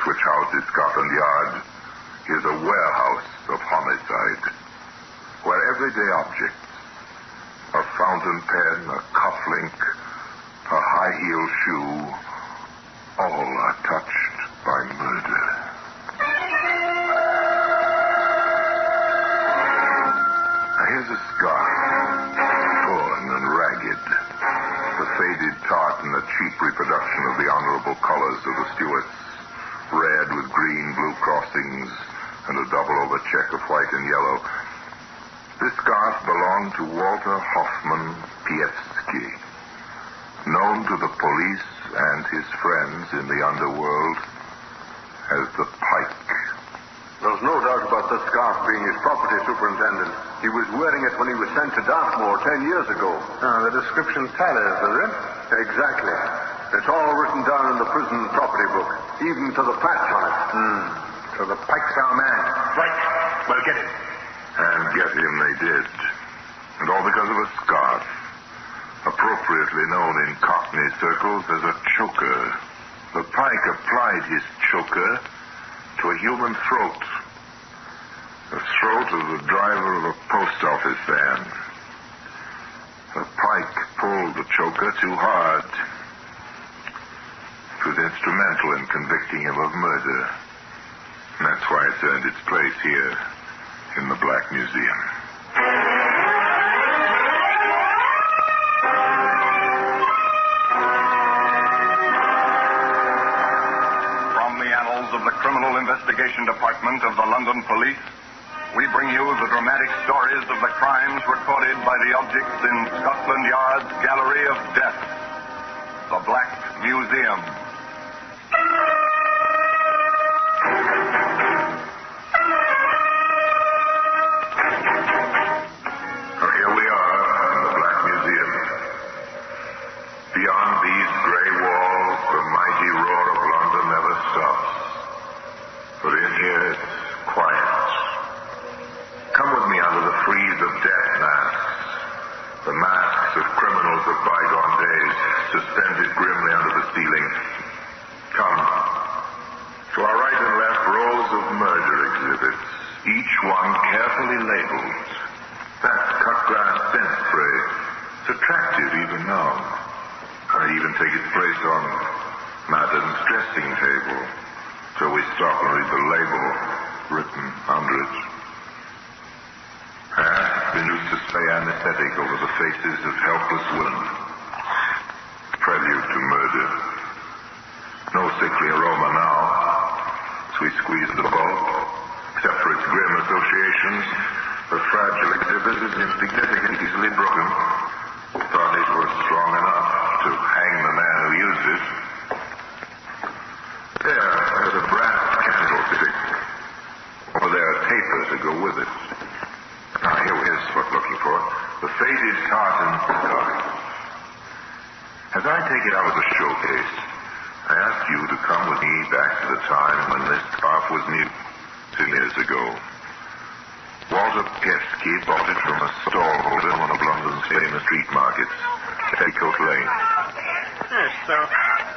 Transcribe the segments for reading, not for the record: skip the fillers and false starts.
which houses Scotland Yard is a warehouse of homicide, where everyday objects, a fountain pen, a cufflink, a high-heeled shoe, all are touched by murder. Here's a scarf, torn and ragged, the faded tartan, a cheap reproduction of the honorable colors of the Stuarts, red with green, blue crossings, and a double over check of white and yellow. This scarf belonged to Walter Hoffman Piefsky, known to the police and his friends in the underworld as the Pike. There's no doubt about this scarf being his property, Superintendent. He was wearing it when he was sent to Dartmoor 10 years ago. The description tallies, does it? Exactly. It's all written down in the prison property book, even to the patch on it. So the Pike's our man. Right. Well, get him. And get him they did. And all because of a scarf, appropriately known in Cockney circles as a choker. The Pike applied his choker to a human throat. The throat of the driver of a post office van. The Pike pulled the choker too hard. It was instrumental in convicting him of murder. And that's why it's earned its place here in the Black Museum. From the annals of the Criminal Investigation Department of the London Police, we bring you the dramatic stories of the crimes recorded by the objects in Scotland Yard's Gallery of Death, the Black Museum. Here we are in the Black Museum. Beyond these gray walls, the mighty roar of London never stops. But in here, it's quiet. Come with me under the frieze of death masks. The masks of criminals of bygone days, suspended grimly under the ceiling. Come. To our right and left, rows of murder exhibits, each one carefully labeled. That's cut glass scent spray. It's attractive even now. I even take its place on Madam's dressing table. So we stop and read the label written under it. It's been used to spray anesthetic over the faces of helpless women. Prelude to murder. No sickly aroma now, as we squeeze the bulb, except for its grim associations. The fragile exhibit is insignificant, easily broken. Thought it was strong enough to hang the man who used it. There's a brass candlestick. Over there, a taper to go with it. Now, here's what I'm looking for. The faded tartan scarf. As I take it out of the showcase, I ask you to come with me back to the time when this scarf was new, 2 years ago. Walter Piefsky bought it from a stallholder on one of London's famous street markets, Petticoat Lane. Yes, sir.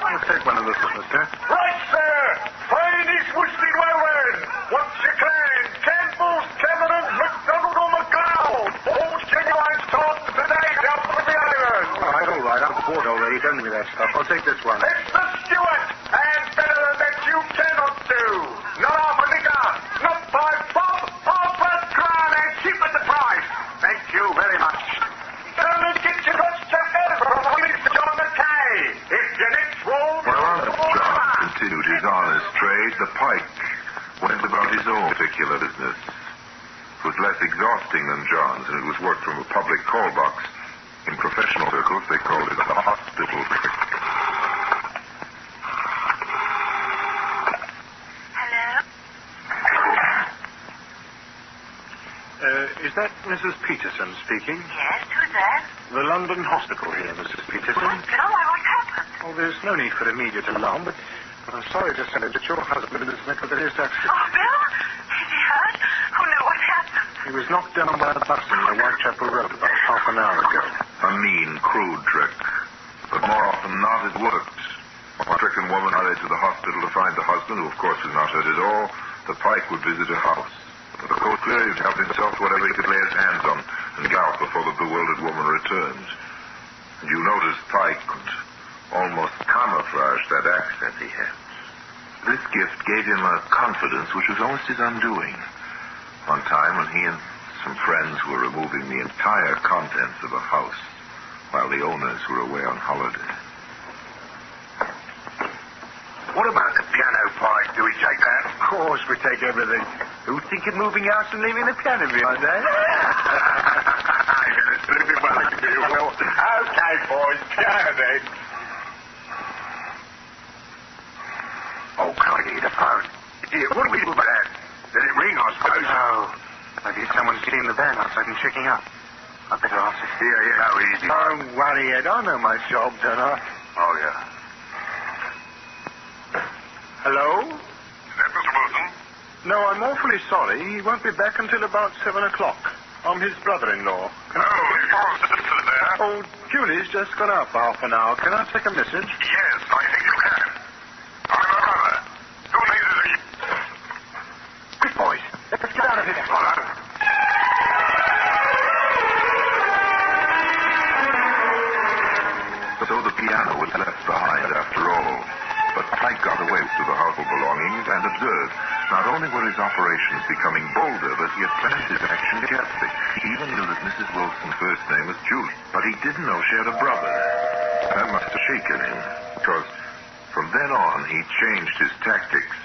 I'll take one of those, mister. Right, sir. Finest worsted well wearing. What's your claim? Campbell's, Cameron, McDonald or McLeod. All genuine stock today out of the iron. All right. I've bought already. Don't give me that stuff. I'll take this one. It's the Stuart. And better than that you cannot do. Not half a nigger. Not 5 bob. Half a crown and cheap at the price. Thank you very much. Only get your best checker from Mr. John McKay. If your next roll... John continued his honest trade. The Pike went about his own particular business. It was less exhausting than John's, and it was worked from a public call box. In professional circles, they called it a hospital. Is that Mrs. Peterson speaking? Yes, who's that? The London Hospital here, Mrs. Peterson. What? No, what happened? Oh, there's no need for immediate alarm, but I'm sorry to say that your husband is in a serious accident. Oh, Bill? Is he hurt? Oh, no, what happened? He was knocked down by a bus in the Whitechapel Road about half an hour ago. A mean, crude trick. But more often not, it worked. A stricken woman hurried to the hospital to find find the husband, who of course was not hurt at all, the pike would visit a house. But the coast clear, he'd help himself to whatever he could lay his hands on and get out before the bewildered woman returned. And you noticed Pike could almost camouflage that accent he had. This gift gave him a confidence which was almost his undoing. One time when he and some friends were removing the entire contents of a house while the owners were away on holiday. What about the piano, Pike? Do we take that? Of course we take everything. Who'd think of moving house and leaving the piano behind, eh? I'm going to slip it back to you, Will. Okay, boys, piano then. Oh, can I get you the phone? Here, what do we do about that? Did it ring, I suppose? No. Maybe someone's seen the van outside and checking up. I'd better answer. Yeah, how easy. Don't worry, Ed. I know my job, don't I? Oh, yeah. Hello? Is that Mr. Wilson? No, I'm awfully sorry. He won't be back until about 7 o'clock. I'm his brother-in-law. Oh, your sister there? Oh, Julie's just gone out for half an hour. Can I take a message? Yes, I think you can. I'm her brother. Who needs it? Quick, boys. Let's get out of here. So the piano was left behind after all. But Pike got away to the household belongings and observed not only were his operations becoming bolder, but he had planned his action carefully. He even knew that Mrs. Wilson's first name was Julie, but he didn't know she had a brother. That must have shaken him, because from then on he changed his tactics.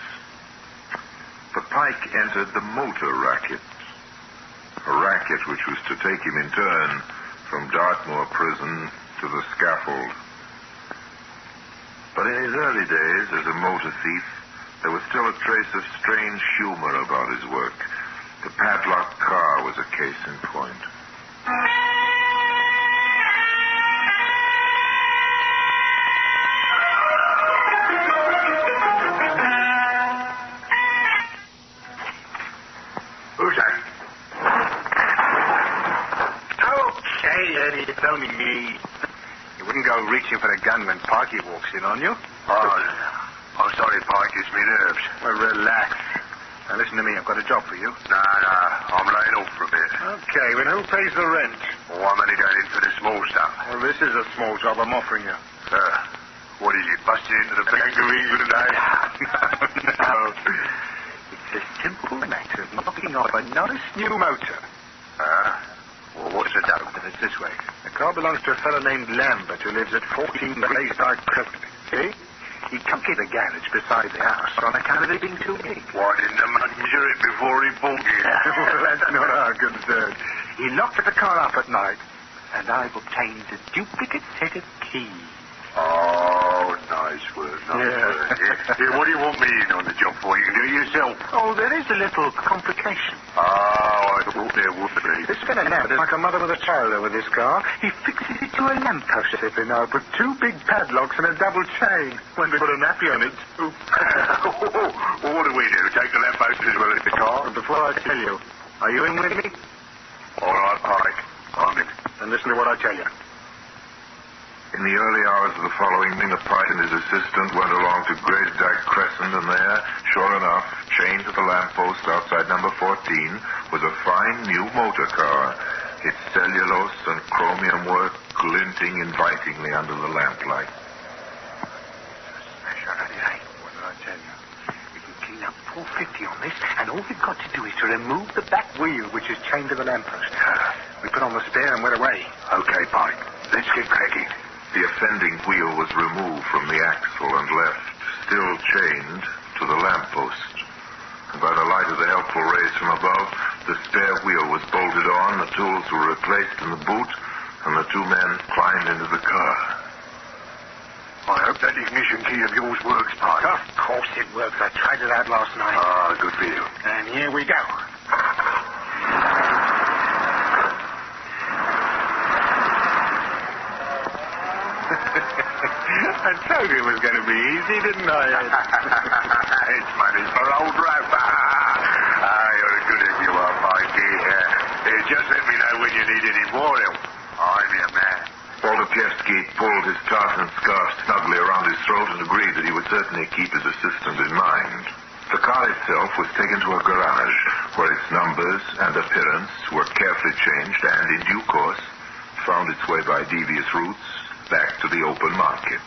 The Pike entered the motor racket, a racket which was to take him in turn from Dartmoor prison to the scaffold. But in his early days as a motor thief, there was still a trace of strange humor about his work. The padlocked car was a case in point. Who's that? Okay, Eddie, it's only me. You wouldn't go reaching for a gun when Parky walks in on you. Oh, sorry, Pike. It's me nerves. Well, relax. Now, listen to me. I've got a job for you. Nah. I'm laying off for a bit. Okay, well, who pays the rent? Oh, I'm only going in for the small stuff. Well, this is a small job I'm offering you. What is it? Busting into the bank of England today? No. It's a simple matter of knocking off a nice new motor. Well, what's the dope? And it's this way. The car belongs to a fellow named Lambert who lives at 14 Blaisdike Crescent. See? He can't get a garage beside the house on account of it being too big. Why didn't the man measure it before he bought it? Well, that's not our concern. He locked the car up at night, and I've obtained a duplicate set of keys. Oh, nice work, nice work. Here, what do you want me in on the job for? You can do it yourself. Oh, there is a little complication. Oh, I thought there would be. This fellow now is like a mother with a child over this car. He fixes it to a lamppost every now, put two big padlocks and a double chain. When we put a nappy on it, too. Well, what do we do? Take the lamppost as well as the car? And before I tell you, are you in with me? All right, Pike. I'm in. Then listen to what I tell you. In the early hours of the following evening, the Pike and his assistant went along to Blaisdike Crescent, and there, sure enough, chained to the lamppost outside number 14, was a fine new motor car, its cellulose and chromium work glinting invitingly under the lamplight. Smash out of the eye. What did I tell you? We can clean up 450 on this, and all we've got to do is to remove the back wheel, which is chained to the lamppost. We put on the spare and we're away. Okay, Pike. Let's get cracking. The offending wheel was removed from the axle and left, still chained, to the lamppost. And by the light of the helpful rays from above, the spare wheel was bolted on, the tools were replaced in the boot, and the two men climbed into the car. I hope that ignition key of yours works, Pike. Of course it works. I tried it out last night. Ah, good for you. And here we go. I told you it was going to be easy, didn't I? It's money for old Ralph. You're as good as you are, Pikey. Just let me know when you need any more help. I'm your man. Walter Piest Piefsky pulled his tartan scarf snugly around his throat and agreed that he would certainly keep his assistant in mind. The car itself was taken to a garage, where its numbers and appearance were carefully changed and, in due course, found its way by devious routes back to the open market.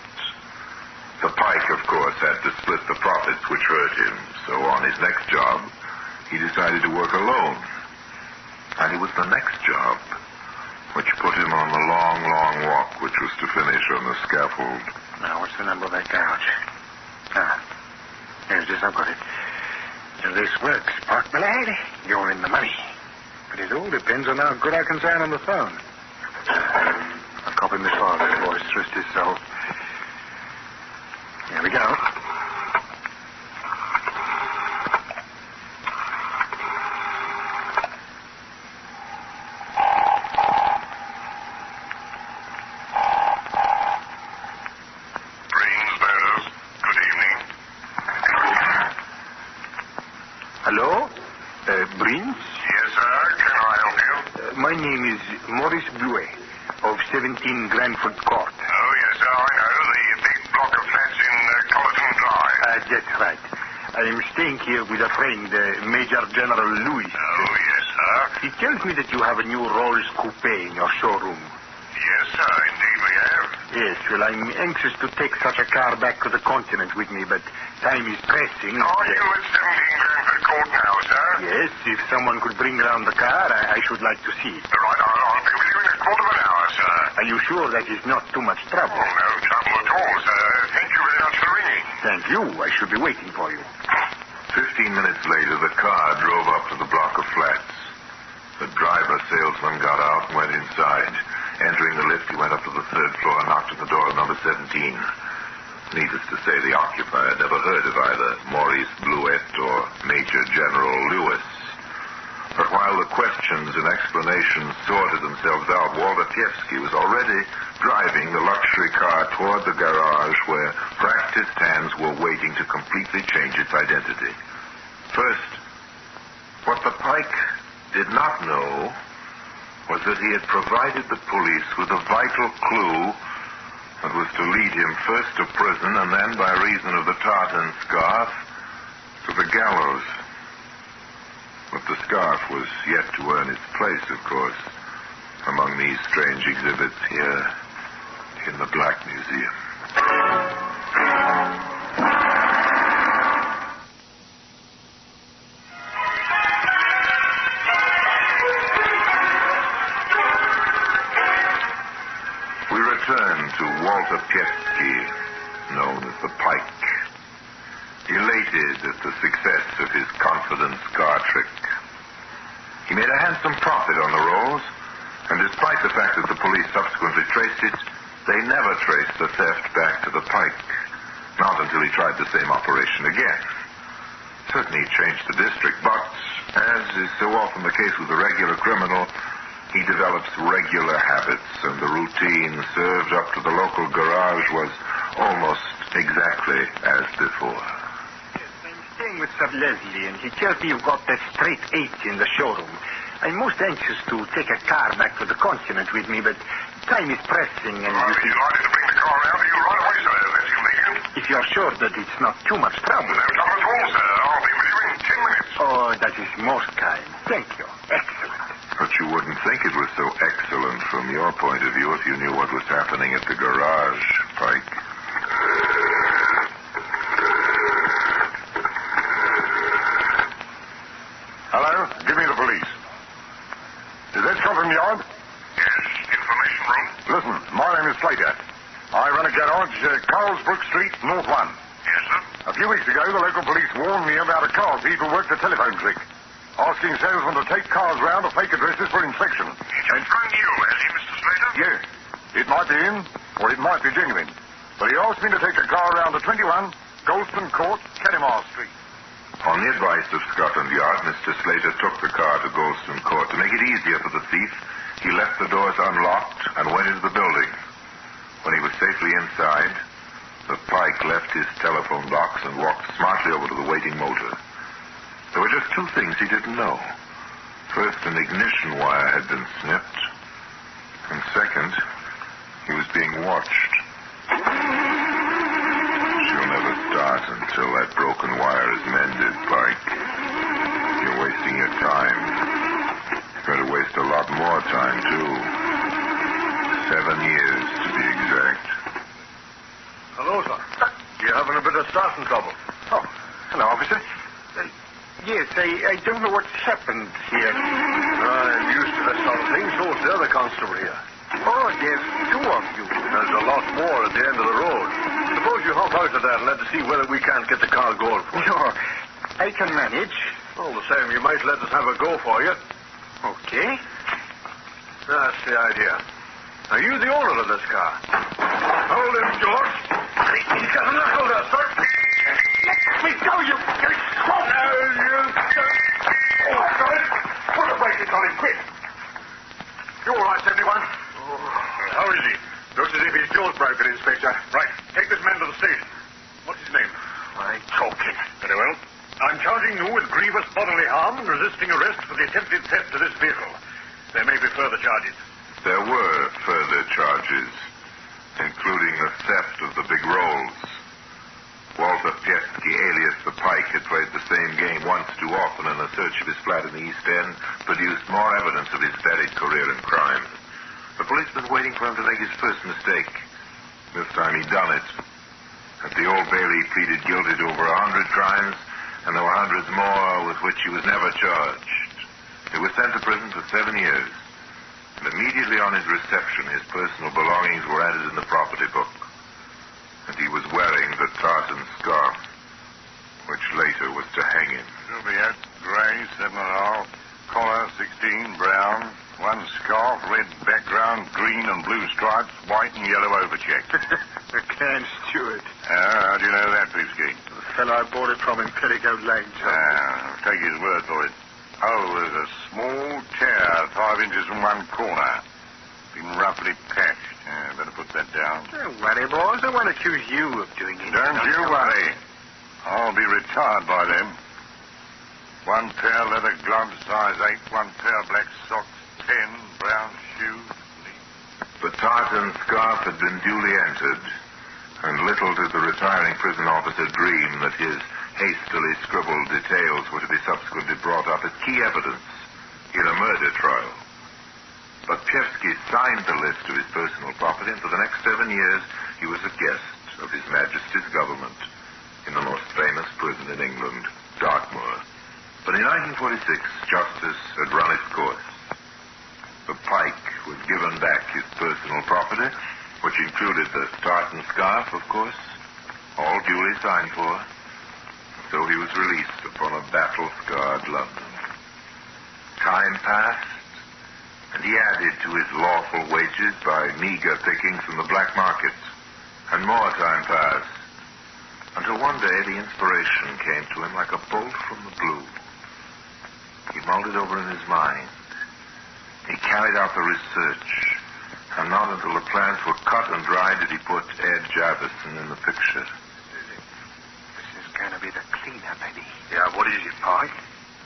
The Pike, of course, had to split the profits, which hurt him, so on his next job, he decided to work alone. And it was the next job which put him on the long, long walk which was to finish on the scaffold. Now, what's the number of that garage? There's this. I've got it. If this works, Park Millard, you're in the money. But it all depends on how good I can sound on the phone. I'll copy Miss Farley's voice, trust his soul. Here we go. Hello? Brins? Yes, sir. Can I help you? My name is Maurice Bluet of 17 Granford Court. Oh, yes, sir. I know. The big block of flats in Colleton Drive. That's right. I am staying here with a friend, Major General Lewis. Oh, yes, sir. He tells me that you have a new Rolls coupe in your showroom. Yes, sir. Indeed we have. Yes, well, I'm anxious to take such a car back to the continent with me, but time is pressing. Are you at 17 Granford Court now, sir? Yes, if someone could bring around the car, I should like to see it. Right, I'll be with you in a quarter of an hour, sir. Are you sure that is not too much trouble? Oh, no trouble at all, sir. Thank you very much for ringing. Thank you. I should be waiting for you. 15 minutes later, the car drove up to the block of flats. The driver salesman got out and went inside. Entering the lift, he went up to the third floor and knocked at the door of number 17. Needless to say, the occupier had never heard of either Maurice Bluet or Major General Lewis. But while the questions and explanations sorted themselves out, Walter Piefsky was already driving the luxury car toward the garage where practiced hands were waiting to completely change its identity. First, what the Pike did not know was that he had provided the police with a vital clue that was to lead him first to prison and then, by reason of the tartan scarf, to the gallows. But the scarf was yet to earn its place, of course, among these strange exhibits here in the Black Museum. We return to Walter Piefsky, known as the Pike. Elated at the success of his confidence car trick. He made a handsome profit on the rolls, and despite the fact that the police subsequently traced it, they never traced the theft back to the Pike. Not until he tried the same operation again. Certainly he changed the district, but, as is so often the case with a regular criminal, he develops regular habits, and the routine served up to the local garage was almost exactly as before. Staying with Sir Leslie, and he tells me you've got that straight 8 in the showroom. I'm most anxious to take a car back to the continent with me, but time is pressing, and... Well, he's likely to bring the car round to you right away, sir. Let's you leave him. If you're sure that it's not too much trouble... No trouble at all, sir. I'll be with you in 10 minutes. Oh, that is most kind. Thank you. Excellent. But you wouldn't think it was so excellent from your point of view if you knew what was happening at the garage, Pike. Hello? Give me the police. Is that Scotland Yard? Yes. Information room? Listen, my name is Slater. I run a garage, Carlsbrook Street, North 1. Yes, sir. A few weeks ago, the local police warned me about a car thief who worked a telephone trick, asking salesmen to take cars round to fake addresses for inspection. He just rang you, has he, Mr. Slater? Yes. It might be him, or it might be genuine. But he asked me to take a car round to 21 Golston Court, Kennemar Street. On the advice of Scotland Yard, Mr. Slater took the car to Golston Court. To make it easier for the thief, he left the doors unlocked and went into the building. When he was safely inside, the Pike left his telephone box and walked smartly over to the waiting motor. There were just 2 things he didn't know. First, an ignition wire had been snipped. And second, he was being watched. She'll never start until that broken wire is mended, Pike. You're wasting your time. You're going to waste a lot more time, too. 7 years, to be exact. Hello, sir. You having a bit of starting trouble? Oh, hello, officer. Yes, I don't know what's happened here. I'm used to this sort of thing. So's the other constable here. Oh, there's 2 of you. There's a lot more at the end of the road. Suppose you hop out of that and let us see whether we can't get the car going for you. Sure, I can manage. All the same, you might let us have a go for you. Okay. That's the idea. Are you the owner of this car? Hold him, George. He's got a knuckle there, sir. Let me go, you... Oh, got it. Put a bracelet on him, quick. You all right, 71? How is he? Looks as if he's jaws-broken, Inspector. Right. Take this man to the station. What's his name? I'm talking. Very well. I'm charging you with grievous bodily harm and resisting arrest for the attempted theft of this vehicle. There may be further charges. There were further charges, including the theft of the big rolls. Walter Piefsky, alias the Pike, had played the same game once too often, and a search of his flat in the East End produced more evidence of his varied career in crime. The police had been waiting for him to make his first mistake. This time he'd done it. At the Old Bailey, he pleaded guilty to over 100 crimes, and there were hundreds more with which he was never charged. He was sent to prison for 7 years, and immediately on his reception, his personal belongings were added in the property book. And he was wearing the tartan scarf, which later was to hang him. Juliet, gray, 7.5, collar, 16, brown, 1 scarf, red background, green and blue stripes, white and yellow overcheck. McCann Stewart. How do you know that, Piefsky? The fellow I bought it from in Petticoat Lane, I'll take his word for it. Oh, there's a small tear 5 inches from one corner. Been roughly patched. Better put that down. Don't worry, boys. I won't accuse you of doing it. Don't you worry. I'll be retired by then. 1 pair leather gloves, size 8. 1 pair black socks, 10. Brown shoes. The tartan scarf had been duly entered, and little did the retiring prison officer dream that his hastily scribbled details were to be subsequently brought up as key evidence in a murder trial. But Piefsky signed the list of his personal property, and for the next 7 years, he was a guest of His Majesty's government in the most famous prison in England, Dartmoor. But in 1946, justice had run its course. The Pike was given back his personal property, which included the tartan scarf, of course, all duly signed for. So he was released upon a battle-scarred London. Time passed, and he added to his lawful wages by meager pickings from the black market. And more time passed, until one day the inspiration came to him like a bolt from the blue. He mulled it over in his mind. He carried out the research, and not until the plans were cut and dried did he put Ed Javison in the picture. This is going to be the cleanup, Eddie. Yeah, what is it, Pike?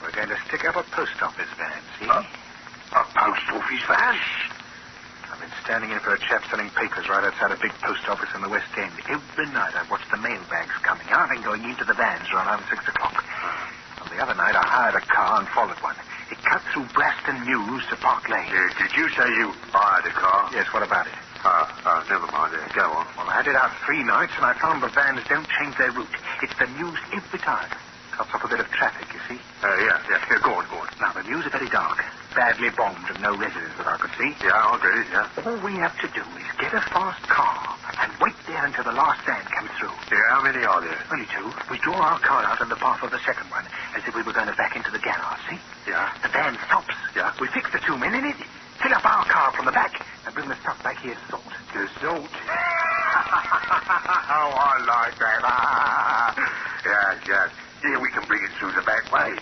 We're going to stick up a post office van, see? A post office van? I've been standing in for a chap selling papers right outside a big post office in the West End. Every night I've watched the mailbags coming out and going into the vans around 6 o'clock. And the other night I hired a car and followed one. It cut through Braston Mews to Park Lane. Did you say you hired a car? Yes, what about it? Never mind. Go on. Well, I had it out 3 nights, and I found the vans don't change their route. It's the Mews every time. Cuts off a bit of traffic, you see. Yeah. Go on. Now, the Mews are very dark. Badly bombed and no residents that I could see. Yeah, I'll get it, yeah. All we have to do is get a fast car and wait there until the last van comes through. Yeah, how many are there? Only 2. We draw our car out in the path of the second one, as if we were going to back into the garage, see? Yeah. The van stops. Yeah. We fix the 2 men in it, fill up our car from the back, and bring the stuff back here salt. The salt? Oh, I like that. Yeah. Yeah, we can bring it through the back way.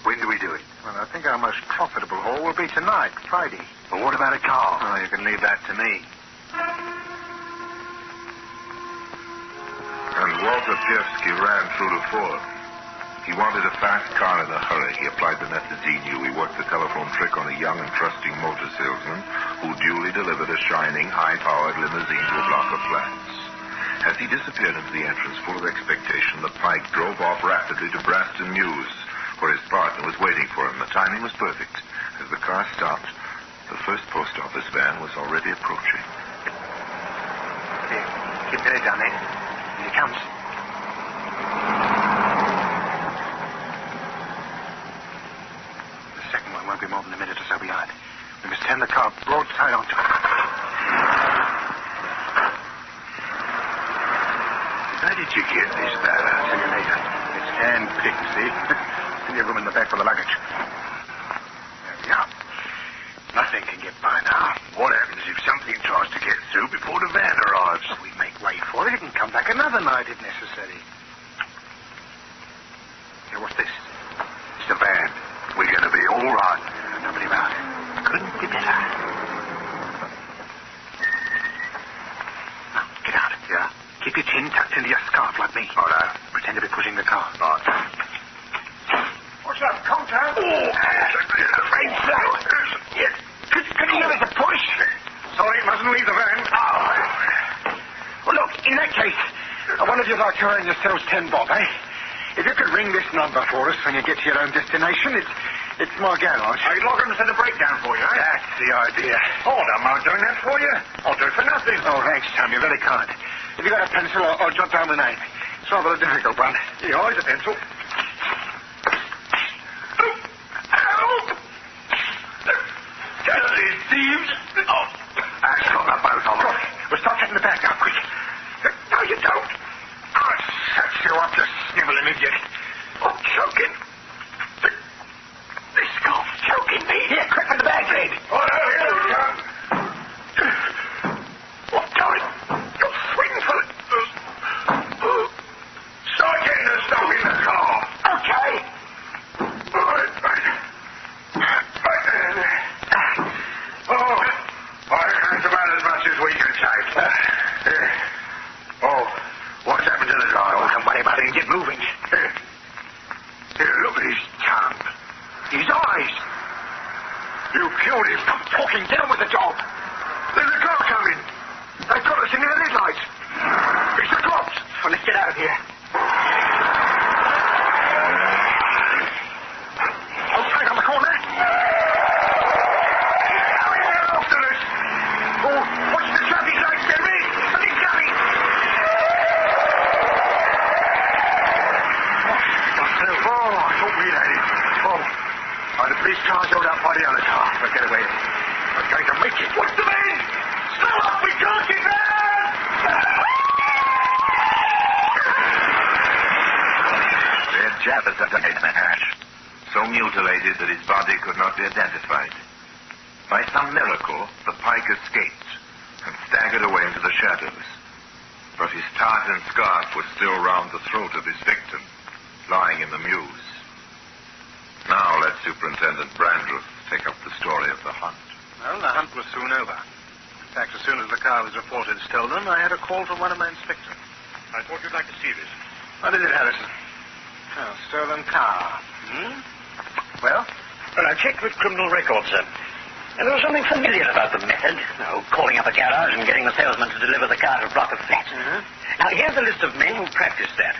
When do we do it? Well, I think our most profitable haul will be tonight, Friday. Well, what about a car? Oh, you can leave that to me. And Walter Piefsky ran through to 4. He wanted a fast car in a hurry. He applied the methods he knew. He worked the telephone trick on a young and trusting motor salesman who duly delivered a shining, high-powered limousine to a block of flats. As he disappeared into the entrance full of expectation, the Pike drove off rapidly to Braston Mews, where his partner was waiting for him. The timing was perfect. As the car stopped, the first post office van was already approaching. Here, keep your head down there. Here he comes. The second one won't be more than a minute or so behind. We must turn the car broadside onto it. How did you get this van? I'll tell you later. It's hand-picked, see? Plenty of room in the back for the luggage. There we are. Nothing can get by now. What happens if something tries to get through before the van arrives? We make way for it. It can come back another night if necessary. Here, what's this? It's the van. We're going to be all right. Nobody about. Couldn't be better. Now, get out. Yeah? Keep your chin tucked into your scarf like me. All right. Pretend to be pushing the car. All right. What's up, Contact? Oh, afraid so. Yes. Could you give us a push? Sorry, mustn't leave the van. Well, look, in that case, I wonder if you'd like to earn yourselves 10 bob, eh? If you could ring this number for us when you get to your own destination, it's my garage. I'd log him to send a breakdown for you, eh? That's the idea. Oh, I don't mind doing that for you. I'll do it for nothing. Oh, thanks, Tom. You're very kind. If you got a pencil, I'll jot down the name. It's rather a difficult one. Here, here's a pencil. Thieves? Oh, that's got the boat on. We'll start getting the bag out quick. No, you don't. I'll set you up, you sniveling idiot. I'm choking. This scarf's choking me. Here, quick for the bag, Red. Oh, no, here we go. What, darling? You're swinging for it. Start getting the stuff in the car. Okay. Oh, I reckon it's about as much as we can take. Oh, what's happened to the guy? Oh, don't worry about it and get moving. Here, look at his tongue. His eyes. You killed him. Stop talking. Get on with the job. There's a car coming. They've got us in the headlights. It's the cops. Well, let's get out of here. Oh, straight on the corner. After us. Oh, watch the traffic lights, Henry. Something's coming. Oh, I thought we'd had it. Oh, the police car's held up by the other car. We'll get away. We're going to make it. What's the man? Slow up, we can't get round! They had jabbed at the head match, so mutilated that his body could not be identified. By some miracle, the Pike escaped and staggered away into the shadows. But his tartan scarf was still round the throat of his victim, lying in the mews. Now let Superintendent Brandreth take up the story of the hunt. Well, the hunt was soon over. In fact, as soon as the car was reported stolen, I had a call from one of my inspectors. I thought you'd like to see this. What is it, Harrison? Oh, stolen car. Well? Well, I checked with criminal records, sir. And there was something familiar about the method. Calling up a garage and getting the salesman to deliver the car to a block of flats. Now, here's a list of men who practiced that.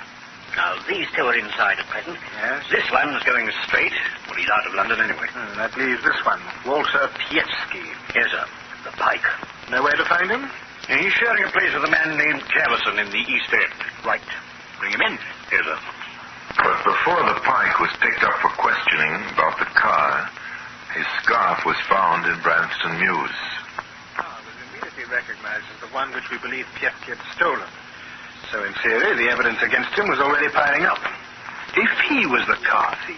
Now, these two are inside at present. Yes. This one's going straight. Well, he's out of London anyway. That leaves this one, Walter Pietsky. Yes, sir. The Pike. No way to find him? He's sharing a place with a man named Javison in the East End. Right. Bring him in. Yes, sir. But before the Pike was picked up for questioning about the car, his scarf was found in Branston Mews. It was immediately recognized as the one which we believe Pietsky had stolen. So, in theory, the evidence against him was already piling up. If he was the car thief,